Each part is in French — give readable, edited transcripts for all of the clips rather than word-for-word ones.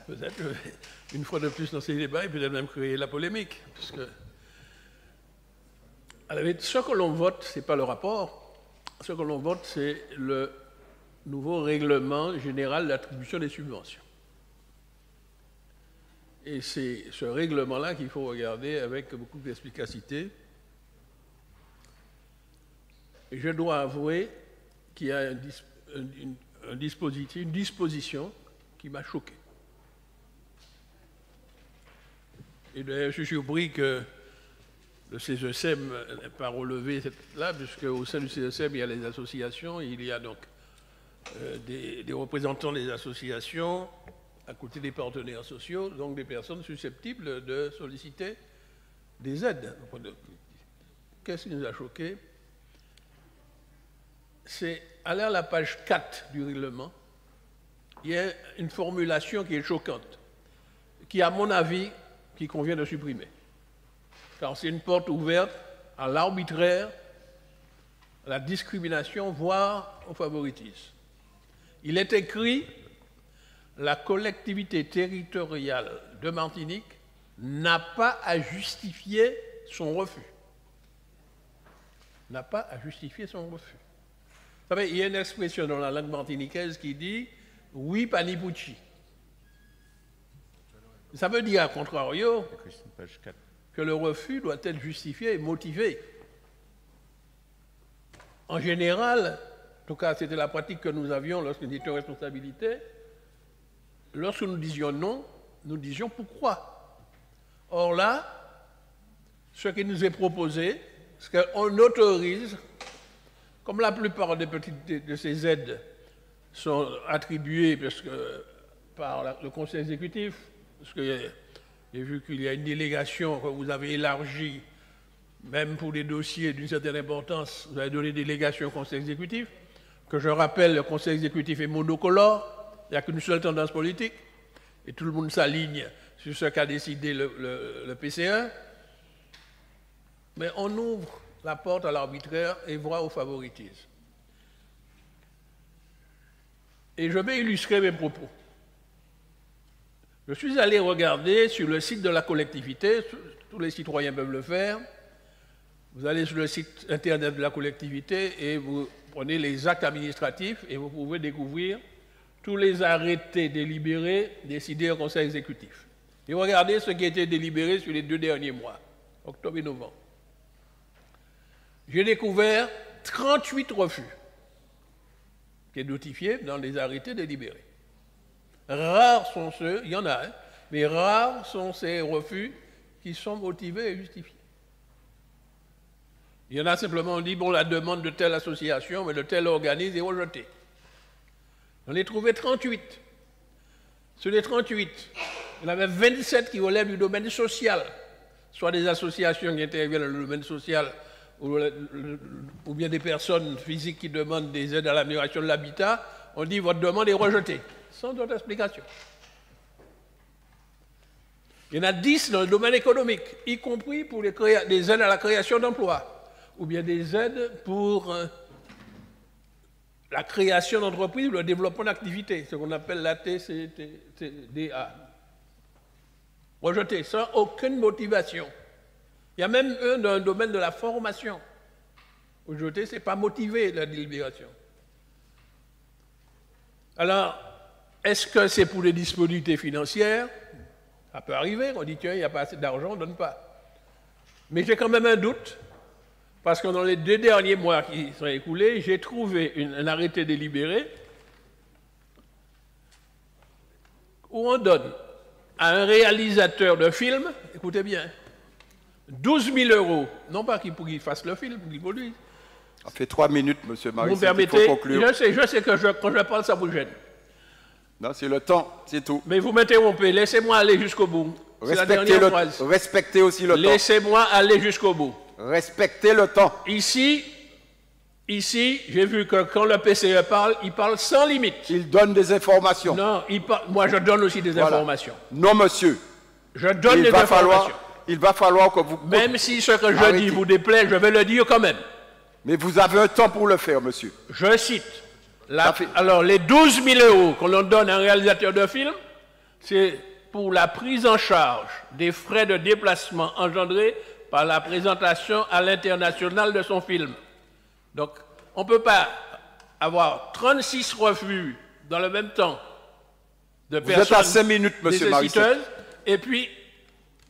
peut-être, une fois de plus dans ces débats, et peut-être même créer la polémique. Puisque... Alors, ce que l'on vote, ce n'est pas le rapport. Ce que l'on vote, c'est le nouveau règlement général d'attribution des subventions. Et c'est ce règlement-là qu'il faut regarder avec beaucoup d'efficacité. Et je dois avouer qu'il y a une disposition qui m'a choqué. Et d'ailleurs, je suis surpris que le CESEM n'ait pas relevé là, puisque au sein du CESEM, il y a les associations, il y a donc des représentants des associations, à côté des partenaires sociaux, donc des personnes susceptibles de solliciter des aides. Qu'est-ce qui nous a choqués? C'est aller à la page 4 du règlement, il y a une formulation qui est choquante, qui, à mon avis, qui convient de supprimer. Car c'est une porte ouverte à l'arbitraire, à la discrimination, voire au favoritisme. Il est écrit: la collectivité territoriale de Martinique n'a pas à justifier son refus. N'a pas à justifier son refus. Vous savez, il y a une expression dans la langue martiniquaise qui dit « oui, panipucci ». Ça veut dire, à contrario, que le refus doit être justifié et motivé. En général, en tout cas, c'était la pratique que nous avions lorsque nous étions en responsabilité. Lorsque nous disions non, nous disions pourquoi. Or là, ce qui nous est proposé, c'est qu'on autorise, comme la plupart de ces aides sont attribuées par le conseil exécutif, parce que j'ai vu qu'il y a une délégation que vous avez élargie, même pour des dossiers d'une certaine importance, vous avez donné délégation au conseil exécutif, que je rappelle, le conseil exécutif est monocolore, il n'y a qu'une seule tendance politique, et tout le monde s'aligne sur ce qu'a décidé le PCA. Mais on ouvre la porte à l'arbitraire et voit au favoritisme. Et je vais illustrer mes propos. Je suis allé regarder sur le site de la collectivité, tous les citoyens peuvent le faire. Vous allez sur le site internet de la collectivité et vous prenez les actes administratifs et vous pouvez découvrir tous les arrêtés délibérés décidés au conseil exécutif. Et regardez ce qui a été délibéré sur les 2 derniers mois, octobre et novembre. J'ai découvert 38 refus qui sont notifiés dans les arrêtés délibérés. Rares sont ceux, il y en a, mais rares sont ces refus qui sont motivés et justifiés. Il y en a simplement, on dit, bon, la demande de telle association, mais de tel organisme est rejetée. On a trouvé 38. Sur les 38, il y en avait 27 qui relèvent du domaine social, soit des associations qui interviennent dans le domaine social, ou bien des personnes physiques qui demandent des aides à l'amélioration de l'habitat. On dit, votre demande est rejetée, sans d'autre explication. Il y en a 10 dans le domaine économique, y compris pour des aides à la création d'emplois, ou bien des aides pour la création d'entreprises ou le développement d'activités, ce qu'on appelle la TCDA. Rejeté, sans aucune motivation. Il y a même un dans le domaine de la formation. Rejeté, ce n'est pas motivé, la délibération. Alors, est-ce que c'est pour des disponibilités financières? Ça peut arriver, on dit tiens, il n'y a pas assez d'argent, on ne donne pas. Mais j'ai quand même un doute, parce que dans les 2 derniers mois qui sont écoulés, j'ai trouvé un arrêté délibéré où on donne à un réalisateur de film, écoutez bien, 12 000 €, non pas pour qu'il fasse le film, pour qu'il produise. Ça fait 3 minutes, M. Marie, vous me permettez, il faut conclure. Je sais que quand je parle, ça vous gêne. Non, c'est le temps, c'est tout. Mais vous m'interrompez, laissez-moi aller jusqu'au bout. Respectez aussi le temps. Laissez-moi aller jusqu'au bout. Respectez le temps. Ici, j'ai vu que quand le PCE parle, il parle sans limite. Il donne des informations. Non, moi je donne aussi des informations. Non, monsieur. Je donne des informations. Il va falloir que vous... Même si ce que je dis vous déplaît, je vais le dire quand même. Mais vous avez un temps pour le faire, monsieur. Je cite. Alors, les 12 000 € qu'on donne à un réalisateur de film, c'est pour la prise en charge des frais de déplacement engendrés par la présentation à l'international de son film. Donc, on ne peut pas avoir 36 refus dans le même temps de personnes Vous êtes à 5 minutes, monsieur nécessiteuses, et puis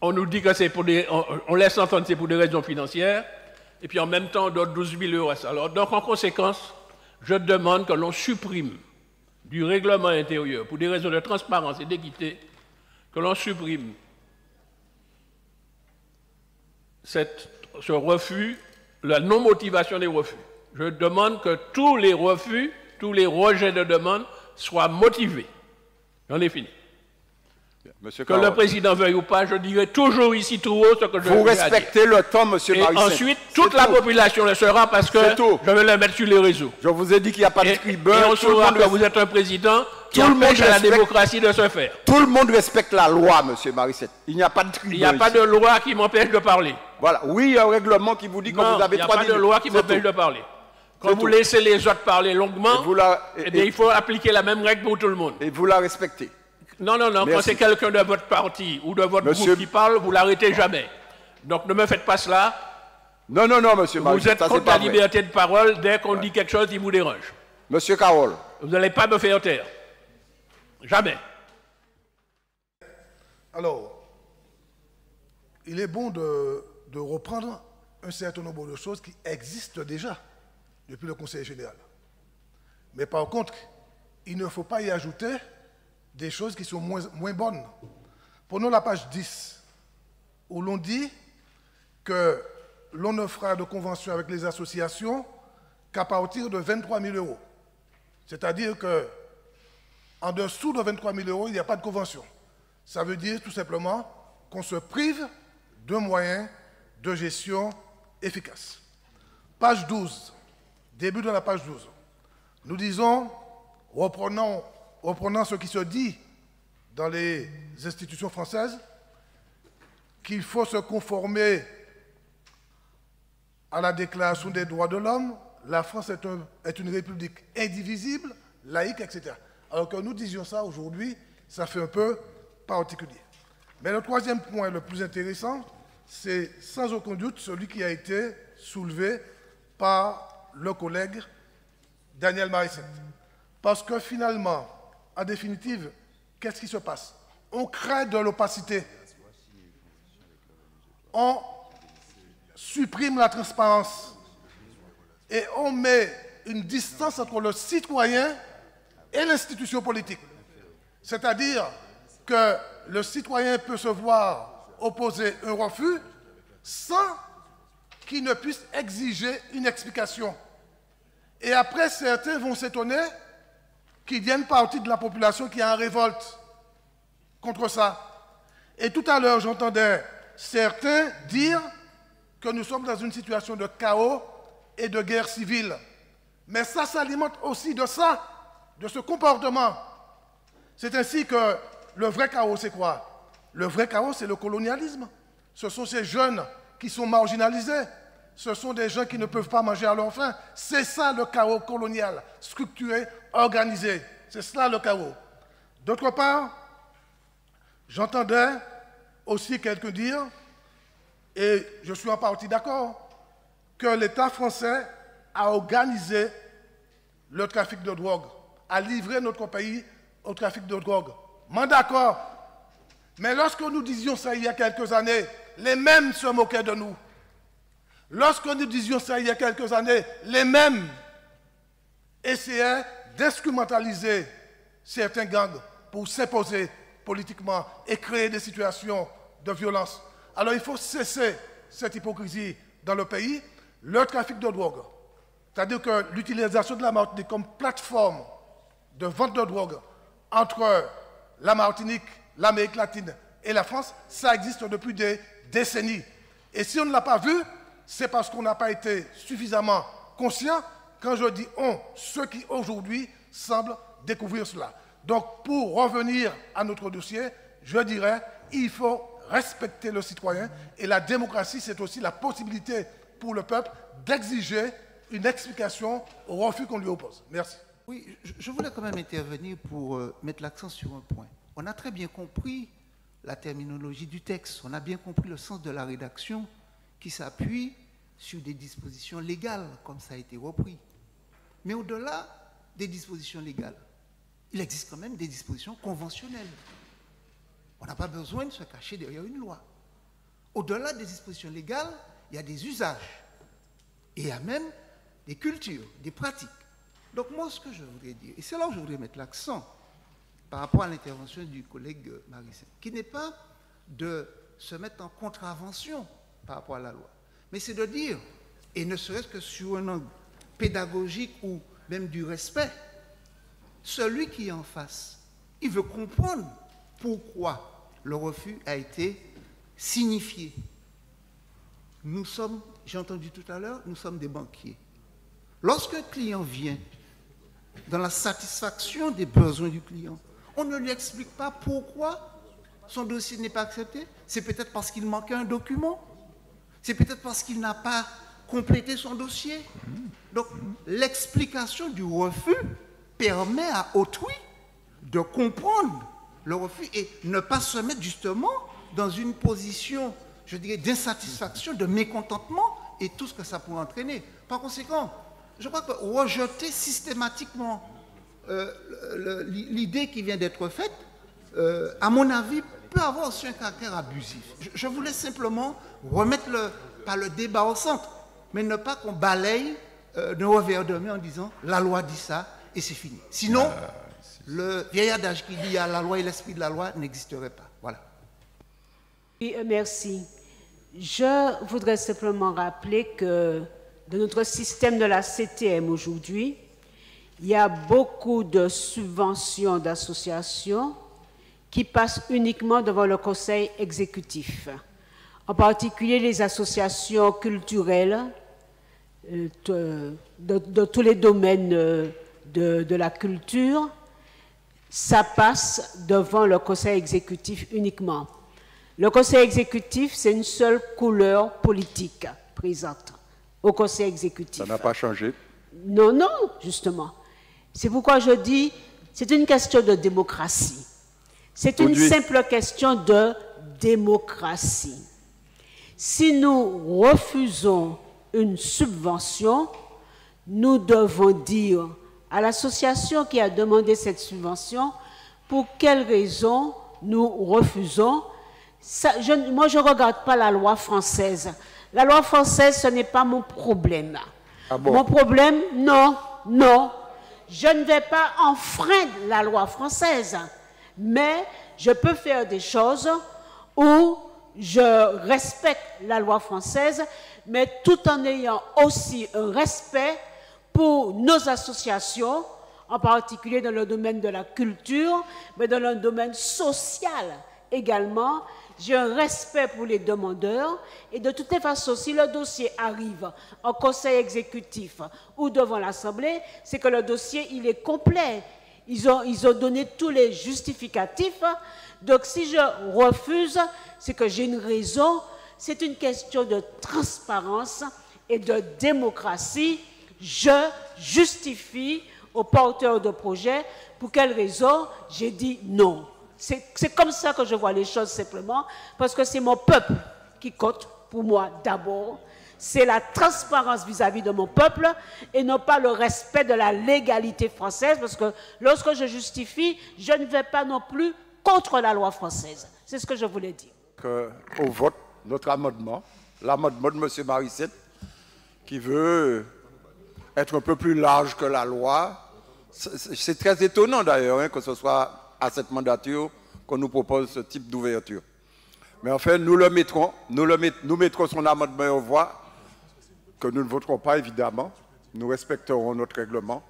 on nous dit que c'est pour des... On laisse entendre que c'est pour des raisons financières, et puis en même temps, on donne 12 000 €. Alors, donc, en conséquence, je demande que l'on supprime du règlement intérieur, pour des raisons de transparence et d'équité, que l'on supprime ce refus, la non-motivation des refus. Je demande que tous les refus, tous les rejets de demande soient motivés. J'en ai fini. Monsieur que le président veuille ou pas, je dirai toujours ici tout haut ce que je veux dire. Vous respectez le temps, monsieur Marie. Et ensuite, toute la population le saura parce que je vais le mettre sur les réseaux. Je vous ai dit qu'il n'y a pas de tribun. Et on saura que vous êtes un président qui empêche à la démocratie de se faire. Tout le monde respecte la loi, monsieur Marissette. Il n'y a pas de tribun. Il n'y a pas de loi qui m'empêche de parler. Voilà. Oui, il y a un règlement qui vous dit que vous avez 3 minutes. Il n'y a pas de loi qui m'empêche de parler. Quand vous laissez les autres parler longuement, il faut appliquer la même règle pour tout le monde. Et vous la respectez. Non, non, non. Merci. Quand c'est quelqu'un de votre parti ou de votre groupe qui parle, vous l'arrêtez jamais. Donc ne me faites pas cela. Non, non, non, monsieur Marie. Vous êtes contre la liberté de parole dès qu'on dit quelque chose qui vous dérange. Monsieur Carole. Vous n'allez pas me faire taire. Jamais. Alors, il est bon de reprendre un certain nombre de choses qui existent déjà depuis le Conseil général. Mais par contre, il ne faut pas y ajouter des choses qui sont moins bonnes. Prenons la page 10, où l'on dit que l'on ne fera de convention avec les associations qu'à partir de 23 000 €. C'est-à-dire qu'en dessous de 23 000 €, il n'y a pas de convention. Ça veut dire tout simplement qu'on se prive de moyens de gestion efficaces. Page 12, début de la page 12. Nous disons, reprenant ce qui se dit dans les institutions françaises, qu'il faut se conformer à la Déclaration des droits de l'homme. La France est une république indivisible, laïque, etc. Alors que nous disions ça aujourd'hui, ça fait un peu particulier. Mais le troisième point le plus intéressant, c'est sans aucun doute celui qui a été soulevé par le collègue Daniel Marissette. Parce que finalement, en définitive, qu'est-ce qui se passe? On crée de l'opacité. On supprime la transparence. Et on met une distance entre le citoyen et l'institution politique. C'est-à-dire que le citoyen peut se voir opposer un refus sans qu'il ne puisse exiger une explication. Et après, certains vont s'étonner qu'il y ait une partie de la population qui est en révolte contre ça. Et tout à l'heure, j'entendais certains dire que nous sommes dans une situation de chaos et de guerre civile. Mais ça s'alimente aussi de ça, de ce comportement. C'est ainsi que le vrai chaos, c'est quoi? Le vrai chaos, c'est le colonialisme. Ce sont ces jeunes qui sont marginalisés. Ce sont des gens qui ne peuvent pas manger à leur faim. C'est ça le chaos colonial, structuré, organisé. C'est cela le chaos. D'autre part, j'entendais aussi quelqu'un dire, et je suis en partie d'accord, que l'État français a organisé le trafic de drogue, a livré notre pays au trafic de drogue. Moi d'accord. Mais lorsque nous disions ça il y a quelques années, les mêmes se moquaient de nous. Lorsque nous disions ça il y a quelques années, les mêmes essayaient d'instrumentaliser certains gangs pour s'imposer politiquement et créer des situations de violence. Alors il faut cesser cette hypocrisie dans le pays. Le trafic de drogue, c'est-à-dire que l'utilisation de la Martinique comme plateforme de vente de drogue entre la Martinique, l'Amérique latine et la France, ça existe depuis des décennies. Et si on ne l'a pas vu, c'est parce qu'on n'a pas été suffisamment conscient. Quand je dis on, ceux qui aujourd'hui semblent découvrir cela. Donc pour revenir à notre dossier, je dirais il faut respecter le citoyen et la démocratie, c'est aussi la possibilité pour le peuple d'exiger une explication au refus qu'on lui oppose. Merci. Oui, je voulais quand même intervenir pour mettre l'accent sur un point. on a très bien compris la terminologie du texte, on a bien compris le sens de la rédaction qui s'appuie sur des dispositions légales, comme ça a été repris. Mais au-delà des dispositions légales, il existe quand même des dispositions conventionnelles. On n'a pas besoin de se cacher derrière une loi. Au-delà des dispositions légales, il y a des usages. Et il y a même des cultures, des pratiques. Donc moi, ce que je voudrais dire, et c'est là où je voudrais mettre l'accent par rapport à l'intervention du collègue Marissé, qui n'est pas de se mettre en contravention par rapport à la loi, mais c'est de dire, et ne serait-ce que sur un angle pédagogique ou même du respect, celui qui est en face, il veut comprendre pourquoi le refus a été signifié. Nous sommes, j'ai entendu tout à l'heure, nous sommes des banquiers. Lorsque un client vient dans la satisfaction des besoins du client, on ne lui explique pas pourquoi son dossier n'est pas accepté. C'est peut-être parce qu'il manquait un document. C'est peut-être parce qu'il n'a pas complété son dossier. Donc, l'explication du refus permet à autrui de comprendre le refus et ne pas se mettre justement dans une position, je dirais, d'insatisfaction, de mécontentement et tout ce que ça pourrait entraîner. Par conséquent, je crois que rejeter systématiquement l'idée qui vient d'être faite, à mon avis, peut avoir aussi un caractère abusif. Je voulais simplement remettre pas le débat au centre, mais ne pas qu'on balaye d'un revers de main en disant la loi dit ça et c'est fini. Sinon, le vieil adage qui dit à la loi et l'esprit de la loi n'existerait pas. Voilà. Oui, merci. Je voudrais simplement rappeler que dans notre système de la CTM aujourd'hui, il y a beaucoup de subventions d'associations qui passent uniquement devant le conseil exécutif. En particulier les associations culturelles de tous les domaines de la culture, ça passe devant le conseil exécutif uniquement. Le conseil exécutif, c'est une seule couleur politique présente au conseil exécutif. Ça n'a pas changé? Non, non, justement. C'est pourquoi je dis, c'est une question de démocratie. C'est une simple question de démocratie. Si nous refusons une subvention, nous devons dire à l'association qui a demandé cette subvention pour quelles raisons nous refusons. Moi, je ne regarde pas la loi française. La loi française, ce n'est pas mon problème. Ah bon? Mon problème, non, non. Je ne vais pas enfreindre la loi française, mais je peux faire des choses où je respecte la loi française, mais tout en ayant aussi un respect pour nos associations, en particulier dans le domaine de la culture, mais dans le domaine social également. J'ai un respect pour les demandeurs et de toutes les façons, si le dossier arrive en conseil exécutif ou devant l'Assemblée, c'est que le dossier, il est complet. Ils ont donné tous les justificatifs. Donc si je refuse, c'est que j'ai une raison. C'est une question de transparence et de démocratie. Je justifie aux porteurs de projet pour quelle raison j'ai dit non. C'est comme ça que je vois les choses simplement, parce que c'est mon peuple qui compte pour moi d'abord. C'est la transparence vis-à-vis de mon peuple et non pas le respect de la légalité française, parce que lorsque je justifie, je ne vais pas non plus contre la loi française. C'est ce que je voulais dire. Au vote, notre amendement, l'amendement de M. Marissette, qui veut être un peu plus large que la loi. C'est très étonnant d'ailleurs hein, que ce soit à cette mandature qu'on nous propose ce type d'ouverture. Mais enfin, nous mettrons son amendement aux voix, que nous ne voterons pas évidemment. Nous respecterons notre règlement.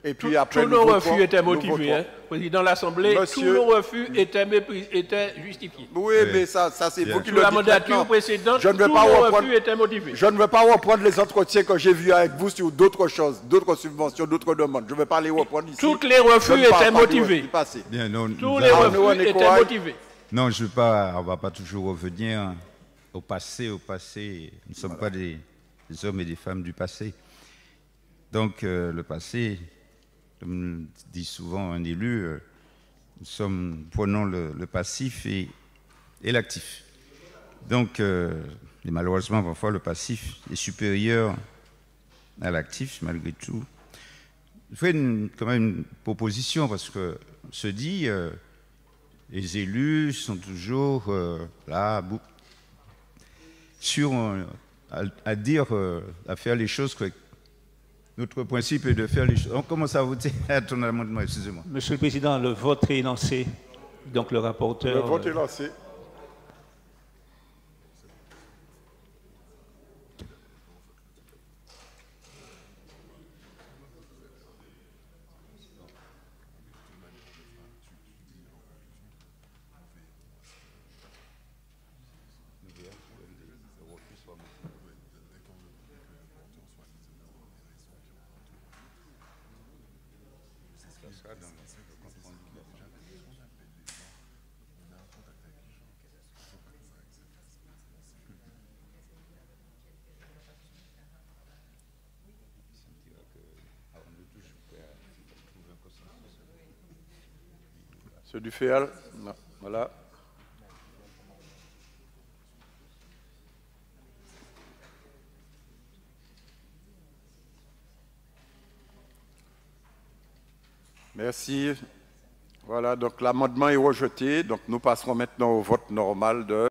Et puis après, tous nos refus étaient motivés. Hein. Président de l'Assemblée, tous nos refus étaient justifiés. Oui, mais ça c'est vous qui le dites. La mandature précédente, tous nos refus étaient motivés. Je ne vais pas reprendre les entretiens que j'ai vus avec vous sur d'autres choses, d'autres subventions, d'autres demandes. Je ne vais pas les reprendre ici. Tous les refus étaient motivés. Bien, non, tous les refus étaient motivés. Non, on ne va pas toujours revenir au passé. Nous ne sommes pas des hommes et des femmes du passé. Donc, le passé, comme dit souvent un élu, Nous prenons le passif et l'actif. Donc, et malheureusement, parfois, le passif est supérieur à l'actif, malgré tout. Je fais quand même une proposition, parce qu'on se dit, les élus sont toujours là, à dire, à faire les choses correctement. Notre principe est de faire les choses. On commence à voter à ton amendement, excusez-moi. Monsieur le Président, le vote est lancé. Donc le rapporteur... Le vote est lancé. Ceux du FEAL, voilà. Merci. Voilà, donc l'amendement est rejeté. Donc nous passerons maintenant au vote normal de...